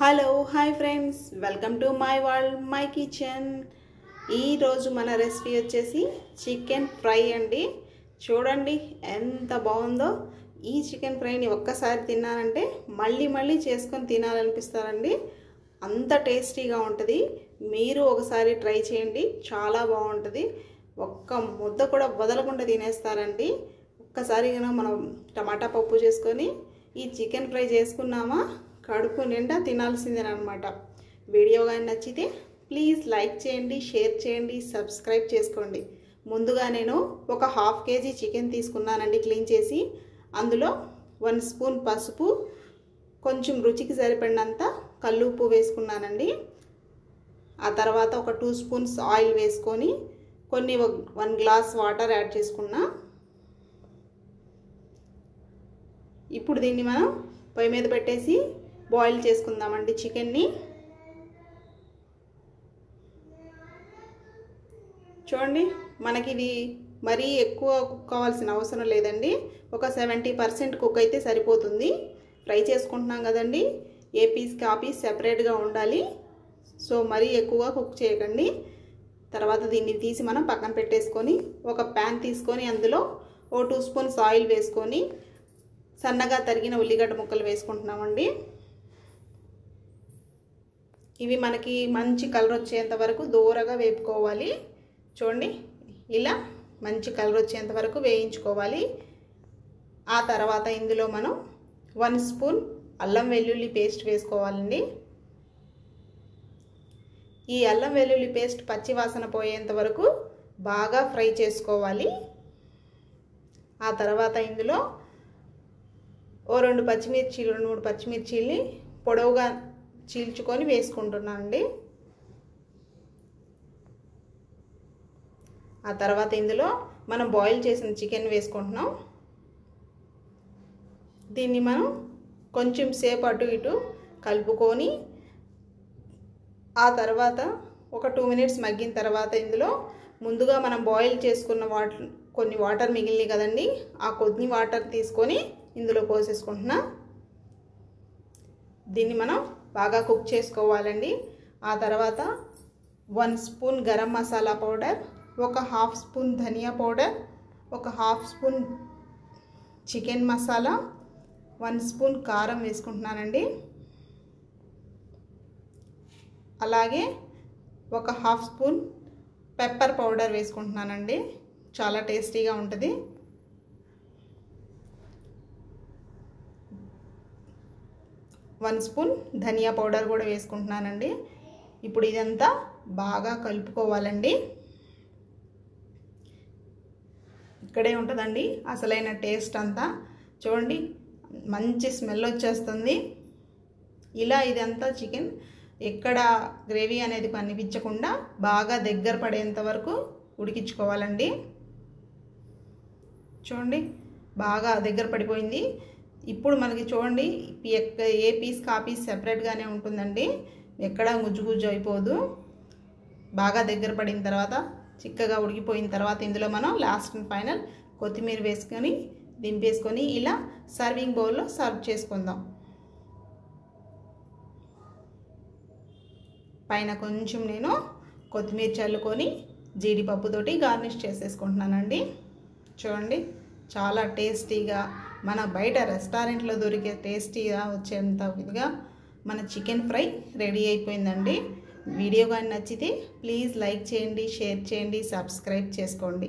Hello hi friends, welcome to my world my kitchen. ఈరోజు మన recipe వచ్చేసి chicken fry అండి. చూడండి ఎంత బాగుందో. ఈ చికెన్ ఫ్రైని ఒక్కసారి తిన్నానంటే మళ్ళీ చేసుకొని తినాలనిపిస్తారండి. అంత టేస్టీగా ఉంటుంది. మీరు ఒకసారి ట్రై చేయండి, చాలా బాగుంటుంది. ఒక్క ముద్ద కూడా వదలకుండా తినేస్తారండి. ఒక్కసారి మనం టమాటా పప్పు చేసుకొని ఈ చికెన్ ఫ్రై చేసుకున్నామా కడుపు నిండా తినాల్సిందేనమాట. వీడియో కానీ నచ్చితే ప్లీజ్ లైక్ చేయండి, షేర్ చేయండి, సబ్స్క్రైబ్ చేసుకోండి. ముందుగా నేను ఒక హాఫ్ కేజీ చికెన్ తీసుకున్నానండి క్లీన్ చేసి. అందులో 1 స్పూన్ పసుపు, కొంచెం రుచికి సరిపడినంత కల్లుప్పు వేసుకున్నానండి. ఆ తర్వాత ఒక 2 స్పూన్స్ ఆయిల్ వేసుకొని 1 గ్లాస్ వాటర్ యాడ్ చేసుకున్నా. ఇప్పుడు దీన్ని మనం పొయ్యి మీద పెట్టేసి బాయిల్ చేసుకుందామండి చికెన్ని. చూడండి, మనకి ఇది మరీ ఎక్కువ కుక్ అవ్వాల్సిన అవసరం లేదండి. ఒక 70% కుక్ అయితే సరిపోతుంది. ఫ్రై చేసుకుంటున్నాం కదండి, ఏ పీస్కి ఆ పీస్ సెపరేట్గా ఉండాలి. సో మరీ ఎక్కువగా కుక్ చేయకండి. తర్వాత దీన్ని తీసి మనం పక్కన పెట్టేసుకొని ఒక ప్యాన్ తీసుకొని అందులో 2 స్పూన్స్ ఆయిల్ వేసుకొని సన్నగా తరిగిన ఉల్లిగడ్డ ముక్కలు వేసుకుంటున్నామండి. ఇవి మనకి మంచి కలర్ వచ్చేంత వరకు దూరగా వేపుకోవాలి. చూడండి, ఇలా మంచి కలర్ వచ్చేంత వరకు వేయించుకోవాలి. ఆ తర్వాత ఇందులో మనం 1 స్పూన్ అల్లం వెల్లుల్లి పేస్ట్ వేసుకోవాలండి. ఈ అల్లం వెల్లుల్లి పేస్ట్ పచ్చి వాసన పోయేంత వరకు బాగా ఫ్రై చేసుకోవాలి. ఆ తర్వాత ఇందులో 2 3 పచ్చిమిర్చీల్ని పొడవుగా చీల్చుకొని వేసుకుంటున్నానండి. ఆ తర్వాత ఇందులో మనం బాయిల్ చేసిన చికెన్ వేసుకుంటున్నాం. దీన్ని మనం కొంచెం సేపు అటు ఇటు కలుపుకొని ఆ తర్వాత ఒక 2 మినిట్స్ మగ్గిన తర్వాత ఇందులో ముందుగా మనం బాయిల్ చేసుకున్న కొన్ని వాటర్ మిగిలినాయి కదండి, ఆ కొన్ని వాటర్ తీసుకొని ఇందులో పోసేసుకుంటున్నా. దీన్ని మనం బాగా కుక్ చేసుకోవాలండి. ఆ తర్వాత 1 స్పూన్ గరం మసాలా పౌడర్, ఒక హాఫ్ స్పూన్ ధనియా పౌడర్, ఒక half spoon chicken masala, 1 spoon కారం వేసుకుంటున్నానండి. అలాగే ఒక హాఫ్ స్పూన్ పెప్పర్ పౌడర్ వేసుకుంటున్నానండి. చాలా టేస్టీగా ఉంటుంది. వన్ స్పూన్ ధనియా పౌడర్ కూడా వేసుకుంటున్నానండి. ఇప్పుడు ఇదంతా బాగా కలుపుకోవాలండి. ఇక్కడే ఉంటుందండి అసలైన టేస్ట్ అంతా. చూడండి, మంచి స్మెల్ వచ్చేస్తుంది. ఇలా ఇదంతా చికెన్ ఎక్కడ గ్రేవీ అనేది కనిపించకుండా బాగా దగ్గర పడేంత వరకు ఉడికించుకోవాలండి. చూడండి, బాగా దగ్గర పడిపోయింది. ఇప్పుడు మనకి చూడండి, ఏ పీస్కి ఆ పీస్ సెపరేట్గానే ఉంటుందండి, ఎక్కడ గుజ్జు అయిపోదు. బాగా దగ్గర పడిన తర్వాత చిక్కగా ఉడికిపోయిన తర్వాత ఇందులో మనం లాస్ట్ అండ్ ఫైనల్ కొత్తిమీర వేసుకొని దింపేసుకొని ఇలా సర్వింగ్ బౌల్లో సర్వ్ చేసుకుందాం. పైన కొంచెం నేను కొత్తిమీర చల్లుకొని జీడిపప్పుతోటి గార్నిష్ చేసేసుకుంటున్నానండి. చూడండి, చాలా టేస్టీగా మన బయట రెస్టారెంట్లో దొరికే టేస్టీగా వచ్చేంత విధంగా మన చికెన్ ఫ్రై రెడీ అయిపోయిందండి. వీడియో కానీ నచ్చితే ప్లీజ్ లైక్ చేయండి, షేర్ చేయండి, సబ్స్క్రైబ్ చేసుకోండి.